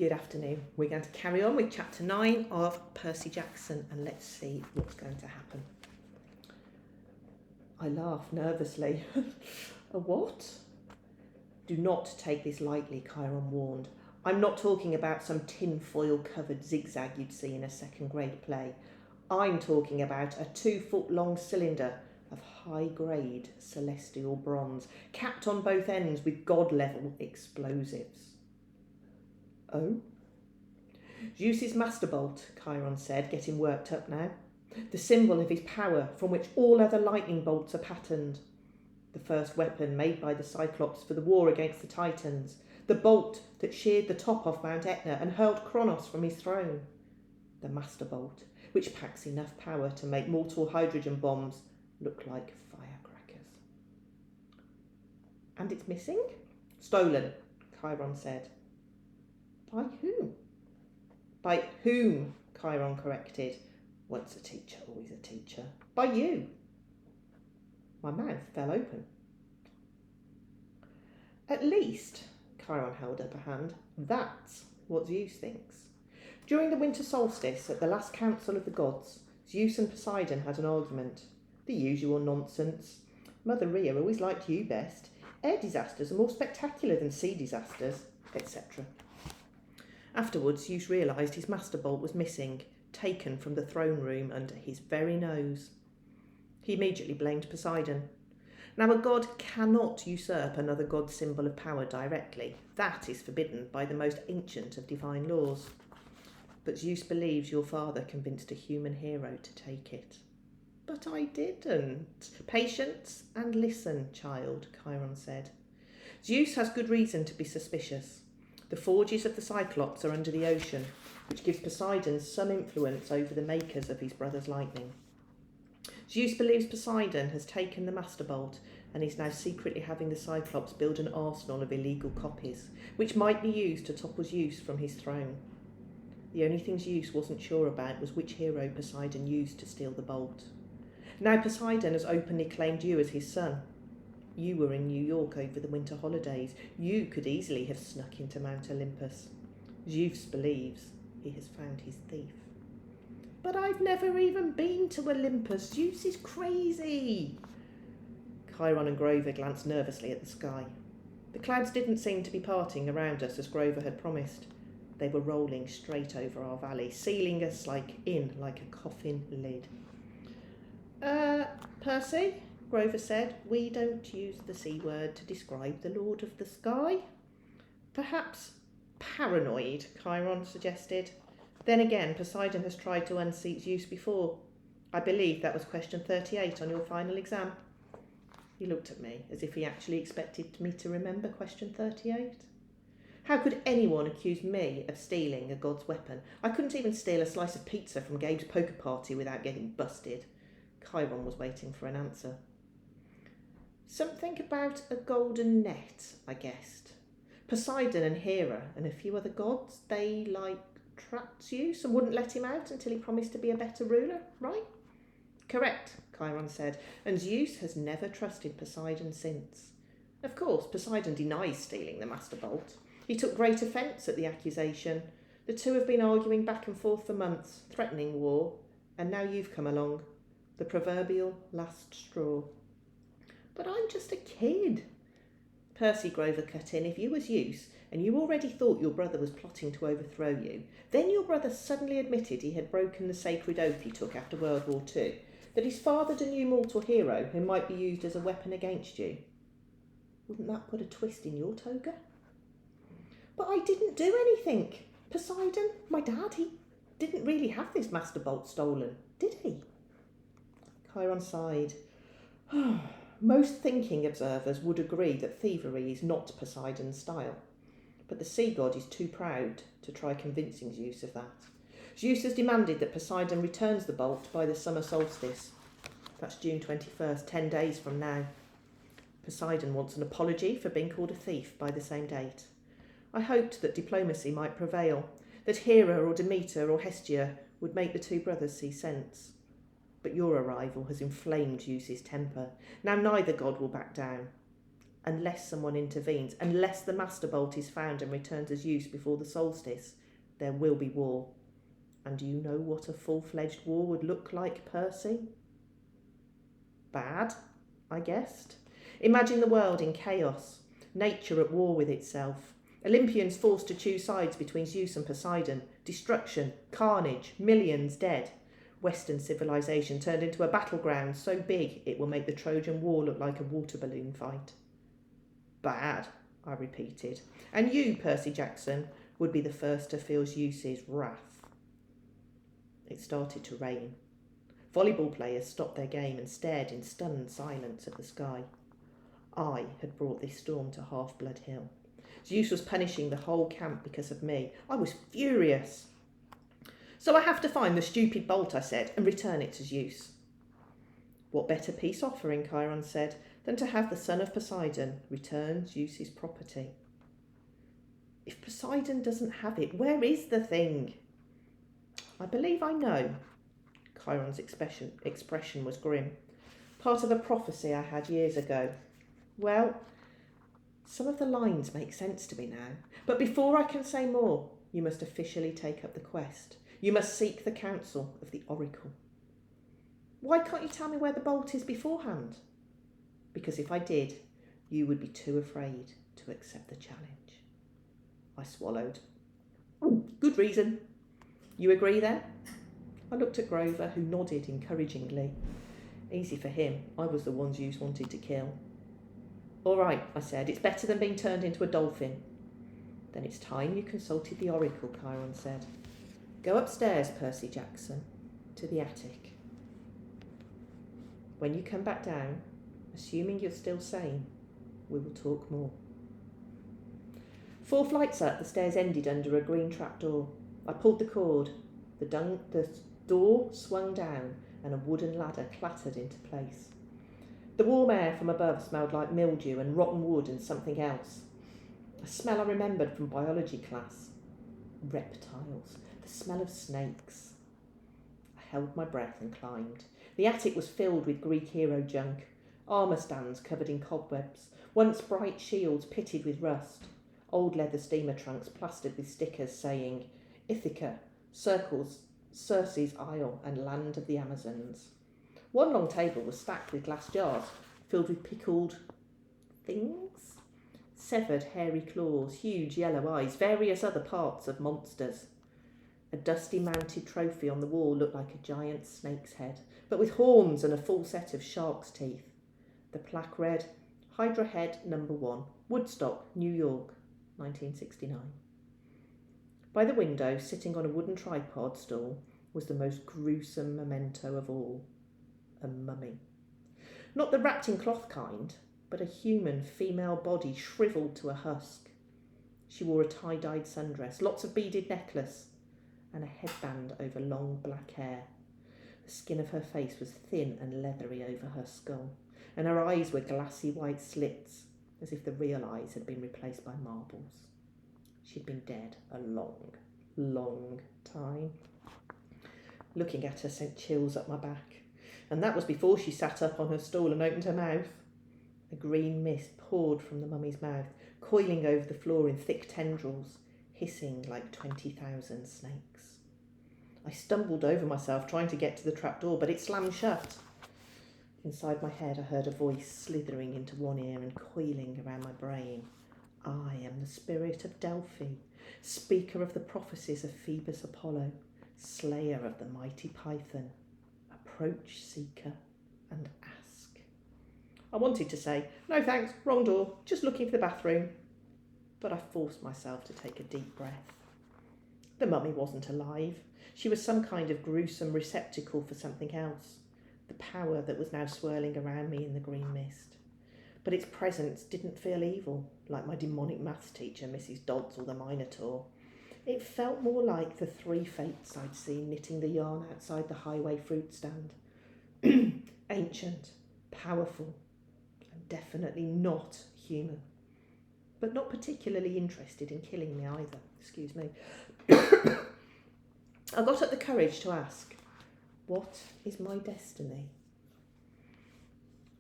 Good afternoon. We're going to carry on with chapter 9 of Percy Jackson, and let's see what's going to happen. I laugh nervously. A what? Do not take this lightly, Chiron warned. I'm not talking about some tinfoil covered zigzag you'd see in a second grade play. I'm talking about a 2-foot long cylinder of high grade celestial bronze, capped on both ends with god level explosives. Oh? Zeus's master bolt, Chiron said, getting worked up now. The symbol of his power, from which all other lightning bolts are patterned. The first weapon made by the Cyclops for the war against the Titans. The bolt that sheared the top off Mount Etna and hurled Kronos from his throne. The master bolt, which packs enough power to make mortal hydrogen bombs look like firecrackers. And it's missing? Stolen, Chiron said. By whom? By whom, Chiron corrected. Once a teacher, always a teacher. By you. My mouth fell open. At least, Chiron held up a hand, that's what Zeus thinks. During the winter solstice, at the last council of the gods, Zeus and Poseidon had an argument. The usual nonsense. Mother Rhea always liked you best. Air disasters are more spectacular than sea disasters, etc. Afterwards, Zeus realised his master bolt was missing, taken from the throne room under his very nose. He immediately blamed Poseidon. Now, a god cannot usurp another god's symbol of power directly. That is forbidden by the most ancient of divine laws. But Zeus believes your father convinced a human hero to take it. But I didn't. Patience and listen, child, Chiron said. Zeus has good reason to be suspicious. The forges of the Cyclops are under the ocean, which gives Poseidon some influence over the makers of his brother's lightning. Zeus believes Poseidon has taken the master bolt and is now secretly having the Cyclops build an arsenal of illegal copies, which might be used to topple Zeus from his throne. The only thing Zeus wasn't sure about was which hero Poseidon used to steal the bolt. Now Poseidon has openly claimed you as his son. You were in New York over the winter holidays. You could easily have snuck into Mount Olympus. Zeus believes he has found his thief. But I've never even been to Olympus. Zeus is crazy. Chiron and Grover glanced nervously at the sky. The clouds didn't seem to be parting around us as Grover had promised. They were rolling straight over our valley, sealing us like a coffin lid. Percy? Grover said, we don't use the C word to describe the Lord of the Sky. Perhaps paranoid, Chiron suggested. Then again, Poseidon has tried to unseat Zeus before. I believe that was question 38 on your final exam. He looked at me as if he actually expected me to remember question 38. How could anyone accuse me of stealing a god's weapon? I couldn't even steal a slice of pizza from Gabe's poker party without getting busted. Chiron was waiting for an answer. Something about a golden net, I guessed. Poseidon and Hera and a few other gods, they, trapped Zeus and wouldn't let him out until he promised to be a better ruler, right? Correct, Chiron said, and Zeus has never trusted Poseidon since. Of course, Poseidon denies stealing the master bolt. He took great offence at the accusation. The two have been arguing back and forth for months, threatening war, and now you've come along. The proverbial last straw. But I'm just a kid. Percy, Grover cut in. If you were Zeus, and you already thought your brother was plotting to overthrow you, then your brother suddenly admitted he had broken the sacred oath he took after World War II, that he's fathered a new mortal hero who might be used as a weapon against you. Wouldn't that put a twist in your toga? But I didn't do anything. Poseidon, my dad, he didn't really have this master bolt stolen, did he? Chiron sighed. Most thinking observers would agree that thievery is not Poseidon's style, but the sea god is too proud to try convincing Zeus of that. Zeus has demanded that Poseidon returns the bolt by the summer solstice. That's June 21st, 10 days from now. Poseidon wants an apology for being called a thief by the same date. I hoped that diplomacy might prevail, that Hera or Demeter or Hestia would make the two brothers see sense. But your arrival has inflamed Zeus's temper. Now neither god will back down. unless someone intervenes, unless the master bolt is found and returned as use before the solstice, there will be war. And do you know what a full-fledged war would look like, Percy? Bad, I guessed. Imagine the world in chaos, nature at war with itself, Olympians forced to choose sides between Zeus and Poseidon, destruction, carnage, millions dead. Western civilization turned into a battleground so big it will make the Trojan War look like a water balloon fight. Bad, I repeated. And you, Percy Jackson, would be the first to feel Zeus's wrath. It started to rain. Volleyball players stopped their game and stared in stunned silence at the sky. I had brought this storm to Half-Blood Hill. Zeus was punishing the whole camp because of me. I was furious. So I have to find the stupid bolt, I said, and return it to Zeus. What better peace offering, Chiron said, than to have the son of Poseidon return Zeus's property? If Poseidon doesn't have it, where is the thing? I believe I know. Chiron's expression was grim. Part of a prophecy I had years ago. Well, some of the lines make sense to me now. But before I can say more, you must officially take up the quest. You must seek the counsel of the oracle. Why can't you tell me where the bolt is beforehand? Because if I did, you would be too afraid to accept the challenge. I swallowed. Good reason. You agree then? I looked at Grover, who nodded encouragingly. Easy for him. I was the one Zeus wanted to kill. All right, I said. It's better than being turned into a dolphin. Then it's time you consulted the oracle, Chiron said. Go upstairs, Percy Jackson, to the attic. When you come back down, assuming you're still sane, we will talk more. 4 flights up, the stairs ended under a green trapdoor. I pulled the cord. The door swung down and a wooden ladder clattered into place. The warm air from above smelled like mildew and rotten wood and something else. A smell I remembered from biology class. Reptiles. The smell of snakes. I held my breath and climbed. The attic was filled with Greek hero junk. Armour stands covered in cobwebs. Once bright shields pitted with rust. Old leather steamer trunks plastered with stickers saying Ithaca, Circles, Circe's Isle and Land of the Amazons. One long table was stacked with glass jars filled with pickled things. Severed hairy claws, huge yellow eyes, various other parts of monsters. A dusty mounted trophy on the wall looked like a giant snake's head, but with horns and a full set of shark's teeth. The plaque read, Hydra Head No. 1, Woodstock, New York, 1969. By the window, sitting on a wooden tripod stool, was the most gruesome memento of all, a mummy. Not the wrapped in cloth kind, but a human female body shriveled to a husk. She wore a tie-dyed sundress, lots of beaded necklace, and a headband over long black hair. The skin of her face was thin and leathery over her skull, and her eyes were glassy white slits, as if the real eyes had been replaced by marbles. She'd been dead a long, long time. Looking at her sent chills up my back, and that was before she sat up on her stool and opened her mouth. A green mist poured from the mummy's mouth, coiling over the floor in thick tendrils, hissing like 20,000 snakes. I stumbled over myself trying to get to the trapdoor, but it slammed shut. Inside my head I heard a voice slithering into one ear and coiling around my brain. I am the spirit of Delphi, speaker of the prophecies of Phoebus Apollo, slayer of the mighty Python. Approach, seeker, and ask. I wanted to say, no thanks, wrong door, just looking for the bathroom. But I forced myself to take a deep breath. The mummy wasn't alive. She was some kind of gruesome receptacle for something else, the power that was now swirling around me in the green mist. But its presence didn't feel evil, like my demonic maths teacher, Mrs. Dodds, or the Minotaur. It felt more like the 3 fates I'd seen knitting the yarn outside the highway fruit stand. Ancient, powerful, and definitely not human. But not particularly interested in killing me either. Excuse me. I got up the courage to ask, what is my destiny?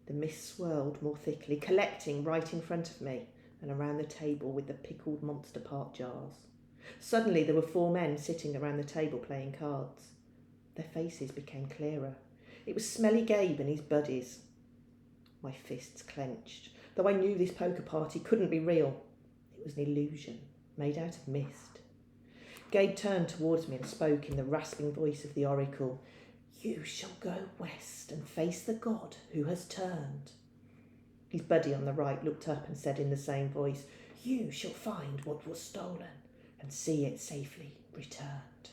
The mist swirled more thickly, collecting right in front of me and around the table with the pickled Monster Park jars. Suddenly there were 4 men sitting around the table playing cards. Their faces became clearer. It was Smelly Gabe and his buddies. My fists clenched, though I knew this poker party couldn't be real. It was an illusion, made out of mist. Gabe turned towards me and spoke in the rasping voice of the oracle. "You shall go west and face the god who has turned." His buddy on the right looked up and said in the same voice, "You shall find what was stolen and see it safely returned."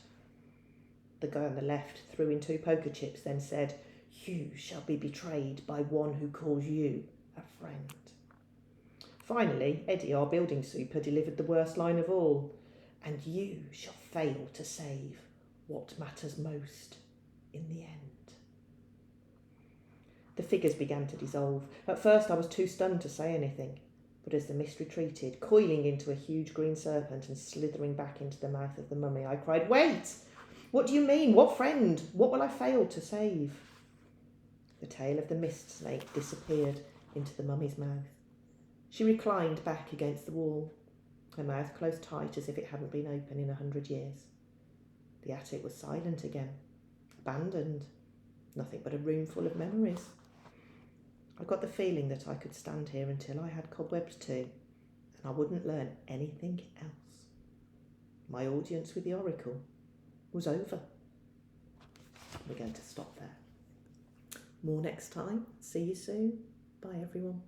The guy on the left threw in 2 poker chips, then said, "You shall be betrayed by one who calls you a friend." Finally, Eddie, our building super, delivered the worst line of all. "And you shall fail to save what matters most in the end." The figures began to dissolve. At first I was too stunned to say anything, but as the mist retreated, coiling into a huge green serpent and slithering back into the mouth of the mummy, I cried, "Wait! What do you mean? What friend? What will I fail to save?" The tail of the mist snake disappeared into the mummy's mouth. She reclined back against the wall, her mouth closed tight as if it hadn't been open in 100 years. The attic was silent again, abandoned, nothing but a room full of memories. I got the feeling that I could stand here until I had cobwebs too, and I wouldn't learn anything else. My audience with the oracle was over. We're going to stop there. More next time. See you soon. Bye, everyone.